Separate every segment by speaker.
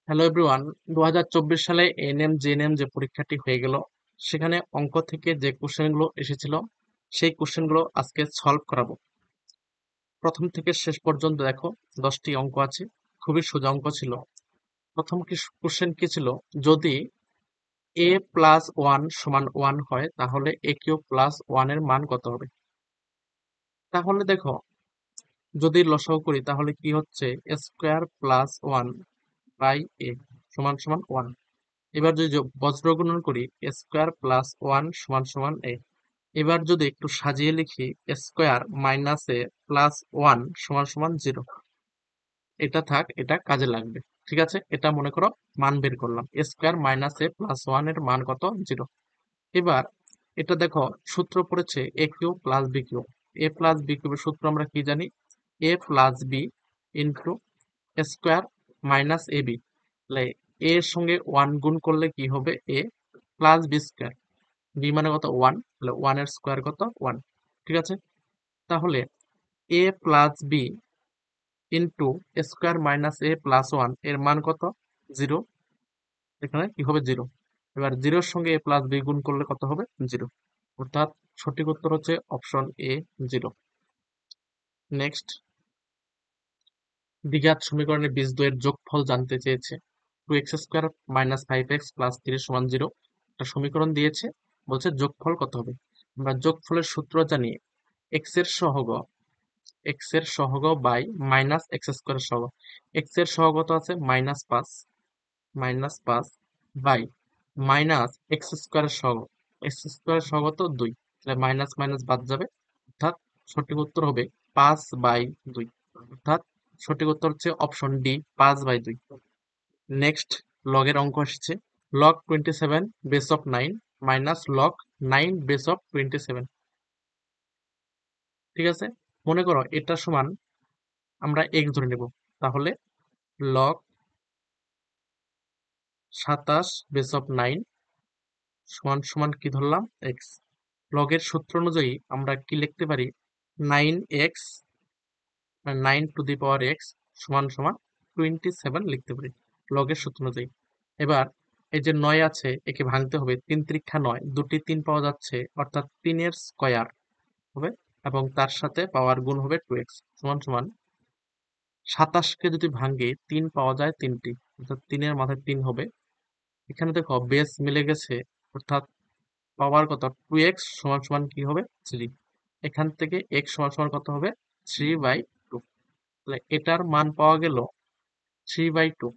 Speaker 1: Hello everyone. 2024 সালে ANM GNM যে পরীক্ষাটি হয়ে গেল, সেখানে অঙ্ক থেকে যে কোশ্চেনগুলো এসেছিল সেই কোশ্চেনগুলো আজকে সলভ করাবো। প্রথম থেকে শেষ পর্যন্ত দেখো, 10টি অঙ্ক আছে, খুবই সোজা অঙ্ক ছিল। প্রথম কোশ্চেন কি ছিল, যদি এ প্লাস ওয়ান সমান ওয়ান হয় তাহলে এ কিউব প্লাস ওয়ান এর মান কত হবে। তাহলে দেখো, যদি লসাগু করি তাহলে কি হচ্ছে, এ স্কোয়ার প্লাস ওয়ান বাই এ সমান সমান ওয়ান। এবার যদি বজ্র গুণন করি, এ স্কোয়ার প্লাস ওয়ান সমান সমান এ। এবার যদি একটু সাজিয়ে লিখি, এ square minus A plus one সমান সমান জিরো। এটা থাক, এটা কাজে লাগবে। ঠিক আছে, এটা মনে করো মান বের করলাম, A square minus A plus one এর মান কত, জিরো। এবার এটা দেখো, সূত্র পড়েছে A cube plus B cube. A plus B কিউবের সূত্র আমরা কি জানি, A plus B into square minus A B. তাহলে এ এর সঙ্গে ওয়ান গুণ করলে কি হবে, A plus B square. B মানে কত, ওয়ান, তাহলে ওয়ান এর স্কোয়ার কত, ওয়ান। ঠিক আছে, তাহলে A plus B into square minus A plus one এর মান কত, জিরো। এখানে কি হবে, জিরো। এবার জিরোর সঙ্গে এ প্লাস বি গুণ করলে কত হবে, জিরো। অর্থাৎ সঠিক উত্তর হচ্ছে অপশন এ, জিরো। নেক্সট, দ্বিঘাত সমীকরণের বীজদ্বয়ের যোগফল জানতে চেয়েছে। Two x square minus five x plus three সমান জিরো একটা সমীকরণ দিয়েছে, বলছে যোগফল কত হবে। আমরা যোগফলের সূত্র জানি, এক্স এর সহগ, এক্স এর সহগ বাই মাইনাস এক্স স্কোয়ার সহগ। এক্স এর সহগ কত আছে, মাইনাস পাঁচ বাই মাইনাস এক্স স্কোয়ারের সহগ, এক্স স্কোয়ারের সহগ তো দুই, তাহলে মাইনাস মাইনাস বাদ যাবে। অর্থাৎ সঠিক উত্তর হবে 5/2। অর্থাৎ সঠিক উত্তর হচ্ছে অপশন ডি, 5/2। নেক্সট, লগের অঙ্ক এসেছে। Log 27 base of 9 minus log 9 base of 27। ঠিক আছে, মনে করো এটা সমান, আমরা এক্স ধরে নেব। তাহলে লগ 27 বেস অফ 9 সমান সমান কি ধরলাম, এক্স। লগের সূত্র অনুযায়ী আমরা কি লিখতে পারি, 9x, 9 to the power x সমান সমান 27 লিখতে পারি লগের সূত্র অনুযায়ী। এবার এই যে 9 আছে, একে ভাঙতে হবে, 3 × 9, দুটি 3 পাওয়া যাচ্ছে, অর্থাৎ 3 এর স্কয়ার হবে, এবং তার সাথে পাওয়ার গুণ হবে 2x সমান সমান 27কে যদি ভাঙি 3 পাওয়া যায় 3টি, অর্থাৎ 3 এর মাথায় 3 হবে। এখানে দেখো বেস মিলে গেছে, অর্থাৎ পাওয়ার কত, 2x সমান সমান কি হবে, 3। এখান থেকে x সমান সমান কত হবে, 3/2। তাহলে এটার মান পাওয়া গেল 3/2।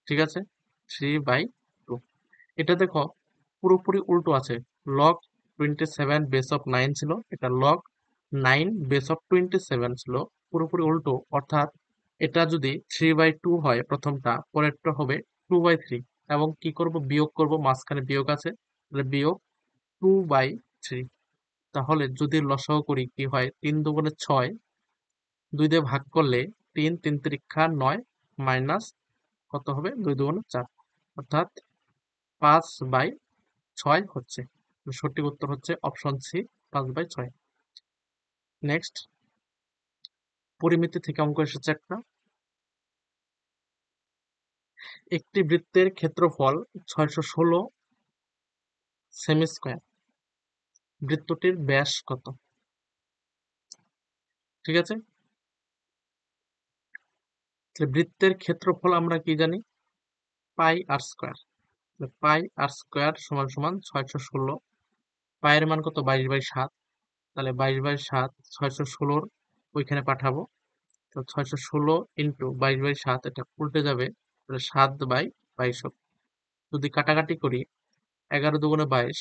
Speaker 1: ঠিক আছে, 3/2। এটা দেখো পুরোপুরি উল্টো আছে, লগ 27 বেস অফ 9 ছিল, এটা লগ 9 বেস অফ 27 ছিল, পুরোপুরি উল্টো। অর্থাৎ এটা যদি 3/2 হয় প্রথমটা, পরেরটা হবে 2/3। এবং কি করব, বিয়োগ করব, মাঝখানে বিয়োগ আছে, তাহলে বিয়োগ 2/3। তাহলে যদি লসাগু করি কি হয়, 3 × 2 = 6, 2 দিয়ে ভাগ করলে 3, 3 × 3 = 9, মাইনাস কত হবে, 2 × 2 = 4। অর্থাৎ 5/6 হচ্ছে। সঠিক উত্তর হচ্ছে অপশন সি, 5/6। নেক্সট, পরিমিতি থেকে অঙ্ক এসেছে একটা। একটি বৃত্তের ক্ষেত্রফল 616 সেমি স্কোয়ার, বৃত্তটির ব্যাস কত। ঠিক আছে, তাহলে বৃত্তের ক্ষেত্রফল আমরা কি জানি, পাই আর স্কোয়ার। পাই আর স্কোয়ার সমান সমান 616। পায়ের মান কত, 22/7। তাহলে 22/7 616 ওইখানে পাঠাবো। তো 616 ইন্টু 22/7, এটা উল্টে যাবে, তাহলে 7/22 হবে। যদি কাটাকাটি করি, 11 × 2 = 22,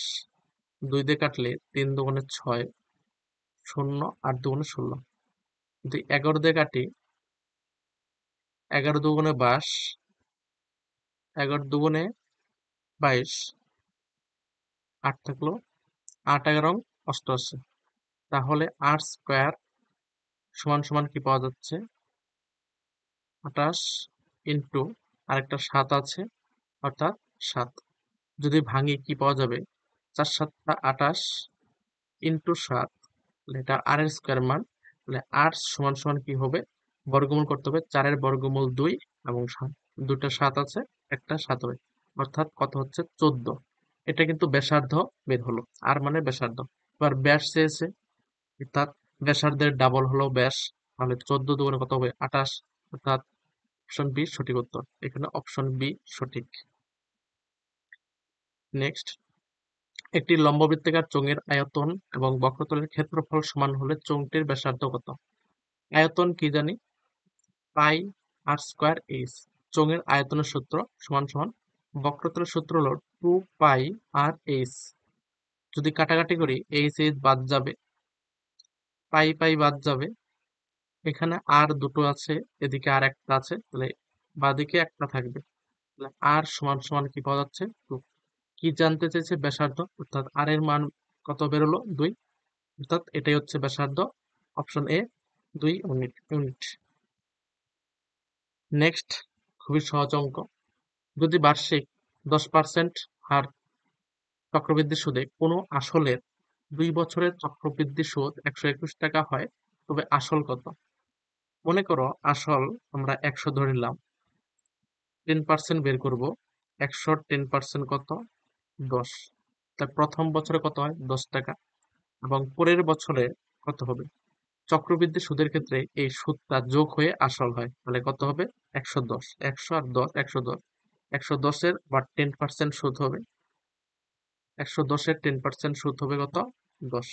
Speaker 1: 2 দিয়ে কাটলে 3 × 2 = 6, 0, 8 × 2 = 16। যদি 11 দিয়ে কাটি, 11 × 2 = 22, 11 × 2 = 22, 8 থাকলো, 8 × 11 = 88। তাহলে 8 স্কোয়ার সমান সমান কি পাওয়া যাচ্ছে, 28 ইন্টু আরেকটা 7 আছে, অর্থাৎ 7। যদি ভাঙি কি পাওয়া যাবে, 4 × 7 = 28 ইন্টু 7, এটা আর এর স্কোয়ার মান। তাহলে 8 সমান সমান কি হবে, বর্গমূল করতে হবে, 4 এর বর্গমূল 2 এবং 7, দুটো 7 আছে, একটা 7 হবে, অর্থাৎ কত হচ্ছে 14। এটা কিন্তু ব্যাসার্ধ বের হলো, আর মানে ব্যাসার্ধ। এবার ব্যাস চেয়েছে, অর্থাৎ ব্যাসার্ধের ডাবল হলো ব্যাস, তাহলে 14 দুগুণে কত হবে 28, অর্থাৎ অপশন বি সঠিক উত্তর। এখানে অপশন বি সঠিক। নেক্সট, একটি লম্ববৃত্তাকার চোঙের আয়তন এবং বক্রতলের ক্ষেত্রফল সমান হলে চোঙটির ব্যাসার্ধ কত? আয়তন কি জানি, পাই আর স্কোয়ার এইচ। চোঙের আয়তনের সূত্র সমান সমান বক্রতলের সূত্র হলো 2 পাই আর এইচ। যদি কাটাকাটি করি এইচ এইচ বাদ যাবে, পাই পাই বাদ যাবে, এখানে আর দুটো আছে, এদিকে আর একটা আছে, তাহলে বাদিকে একটা থাকবে, তাহলে আর সমান সমান কি পাওয়া যাচ্ছে 2। কি জানতে চেয়েছে? ব্যাসার্ধ, অর্থাৎ আর এর মান কত বেরোলো 2, অর্থাৎ এটাই হচ্ছে ব্যাসার্ধ, অপশন এ 2 ইউনিট। নেক্সট, খুবই সহজ অঙ্ক। যদি বার্ষিক 10% হার চক্রবৃদ্ধি সুদে কোনো আসলের 2 বছরের চক্রবৃদ্ধি সুদ 121 টাকা হয়, তবে আসল কত? মনে করো আসল আমরা 100 ধরে নিলাম, 10% বের করব, 100 10% কত? 10। তা প্রথম বছরে কত হয় 10 টাকা, এবং পরের বছরে কত হবে? চক্রবৃদ্ধি সুদের ক্ষেত্রে এই সুদটা যোগ হয়ে আসল হয়, তাহলে কত হবে 110। 100 আর 10 110, 110 এর বা 10% সুদ হবে, 110 এর 10% সুদ হবে কত? 10।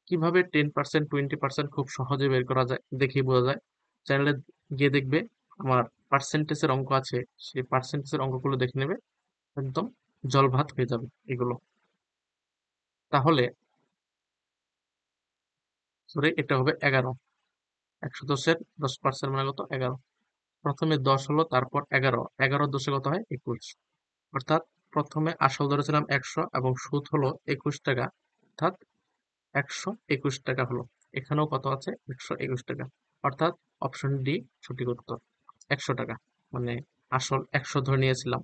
Speaker 1: কিভাবে 10% 20% খুব সহজে বের করা যায় দেখেই বোঝা যায়। চ্যানেলে গিয়ে দেখবে আমার পার্সেন্টেজের অঙ্ক আছে, সেই পার্সেন্টেজের অঙ্কগুলো দেখে নেবে, একদম জলভাত হয়ে যাবে এগুলো। তাহলে সরি, এটা হবে 11। 110-এর 10% মানে কত? 11। প্রথমে 10 হলো, তারপর 11, 11 10-এ কত হয় 21। অর্থাৎ প্রথমে আসল ধরেছিলাম 100 এবং সুদ হলো 21 টাকা, অর্থাৎ 121 টাকা হলো। এখানেও কত আছে? 121 টাকা, অর্থাৎ অপশন ডি সঠিক উত্তর। 100 টাকা মানে আসল 100 ধরে নিয়েছিলাম।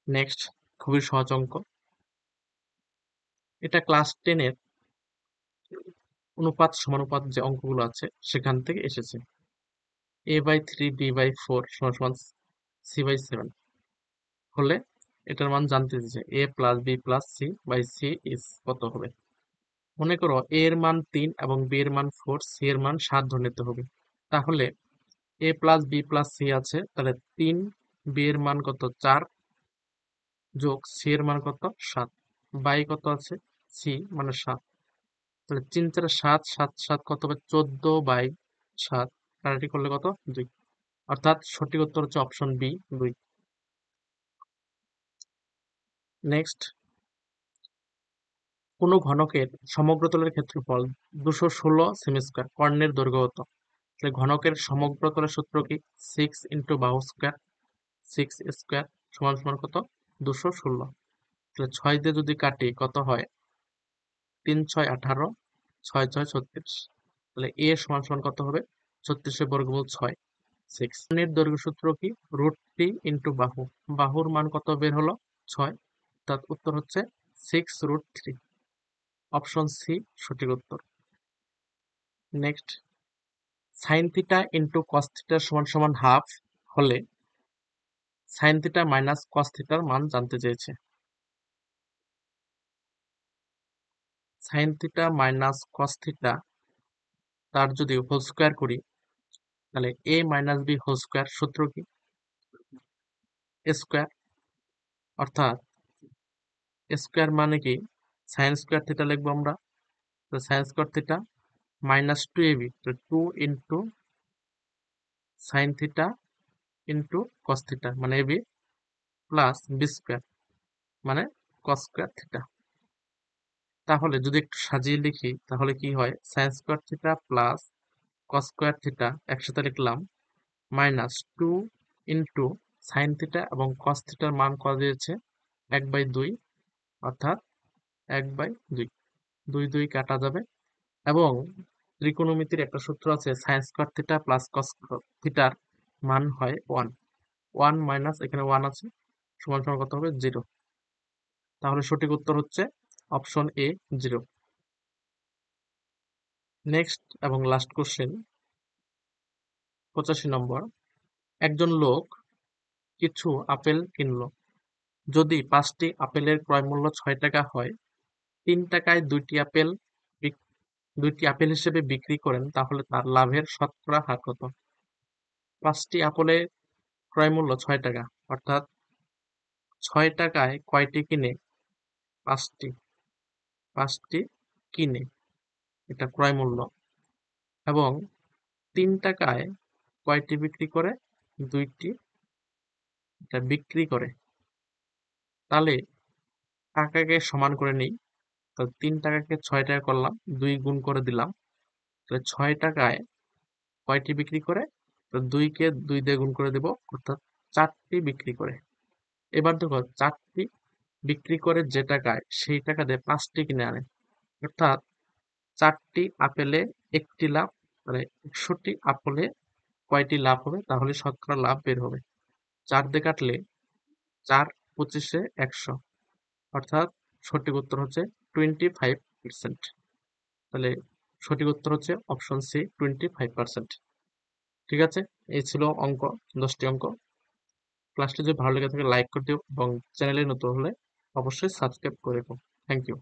Speaker 1: নেক্সট, খুবই সহজ অঙ্ক। এটা ক্লাস 10-এর অনুপাত সমানুপাত যে অঙ্কগুলো আছে সেখান থেকে এসেছে। a/3 b/4 সমান c/7 হলে এটার মান জানতে দিয়েছে, a plus b plus c by c is কত হবে? মনে করো a এর মান 3 এবং b এর মান 4, c এর মান 7 ধরে নিতে হবে। তাহলে a plus b plus c আছে, তাহলে 3, b এর মান কত 4, যোগ c এর মান কত 7, বাই কত আছে c মানে 7, তাহলে 3 4 7, 7 7 কত হবে 14/7, কাটাকাটি করলে কত 2, অর্থাৎ সঠিক উত্তর হচ্ছে অপশন বি 2। নেক্সট, কোনো ঘনকের সমগ্রতলের ক্ষেত্রফল 216 সেমি স্কয়ার, কর্ণের দৈর্ঘ্য কত? তাহলে ঘনকের সমগ্রতলের সূত্র কি? 6 ইন্টু বাহু স্কয়ার, 6 স্কয়ার সমান সমান কত? 216। তাহলে 6 দিয়ে যদি কাটি কত হয়? 3 6 18, 6 6 36। তাহলে এ সমান সমান কত হবে? 36 এর বর্গমূল 6, 6। কর্ণের দৈর্ঘ্য সূত্র কি? √3 ইন্টু বাহু, বাহুর মান কত বের হলো? 6, অর্থাৎ উত্তর হচ্ছে 6√3, অপশন সি সঠিক উত্তর। Next, sine theta into cos theta সমান সমান হাফ হলে সাইন থিটা মাইনাস কস থিটার মান জানতে চেয়েছে। Sine theta minus cos theta তার যদি হোল স্কোয়ার করি, তাহলে এ মাইনাস বি হোল স্কোয়ার, সূত্র কি? স্কোয়ার, অর্থাৎ স্কোয়ার মানে কি? সাইন স্কোয়ার থিটা লিখবো আমরা, তো sine square theta minus 2ab, তো 2 into sine theta into cos theta মানে এবি, প্লাস বি স্কোয়ার মানে কস স্কোয়ার থিটা। তাহলে যদি একটু সাজিয়ে লিখি তাহলে কি হয়? Sine square theta plus cos square theta একসাথে লিখলাম, মাইনাস 2 ইন্টু সাইন থিটা এবং কস থিটার মান কত দিয়েছে? 1/2, অর্থাৎ 1/2, 2 2 কাটা যাবে। এবং ত্রিকোণমিতির একটা সূত্র আছে, sine square theta plus cos থিটার মান হয় 1, 1 মাইনাস এখানে 1 আছে, সমান সমান কত হবে 0। তাহলে সঠিক উত্তর হচ্ছে অপশন এ 0। নেক্সট এবং লাস্ট কোশ্চেন, 85 নম্বর। একজন লোক কিছু আপেল কিনল। যদি 5টি আপেলের ক্রয় মূল্য 6 টাকা হয়, 3 টাকায় 2টি আপেল হিসেবে বিক্রি করেন, তাহলে তার লাভের শতকরা হার কত? 5টি আপেলের ক্রয় মূল্য 6 টাকা, অর্থাৎ 6 টাকায় কয়টি কিনে? 5টি। 5টি কিনে, এটা ক্রয় মূল্য। এবং 3 টাকায় কয়টি বিক্রি করে? 2টি, এটা বিক্রি করে। তাহলে টাকাকে সমান করে নিই। তো 3 টাকাকে 6 টাকা করলাম, 2 গুণ করে দিলাম। তাহলে 6 টাকায় কয়টি বিক্রি করে? তো 2 কে 2 দিয়ে গুণ করে দেব, অর্থাৎ 4টি বিক্রি করে। এবার দেখো 4টি বিক্রি করে যে টাকায়, সেই টাকা দিয়ে 5টি কিনে আনে, অর্থাৎ 4টি আপেলে 1টি লাভ। মানে 100টি আপেলে কয়টি লাভ হবে? তাহলে শতকরা লাভ বের হবে। 4 দিয়ে কাটলে 4 25-এ 100, অর্থাৎ সঠিক উত্তর হচ্ছে 25%। তাহলে সঠিক উত্তর হচ্ছে অপশন সি, 25%। ঠিক আছে, এই ছিল অঙ্ক, 10টি অঙ্ক। ক্লাসটি যদি ভালো লেগে থাকে লাইক করে দিও এবং চ্যানেলে নতুন হলে অবশ্যই সাবস্ক্রাইব করে দিও। Thank you.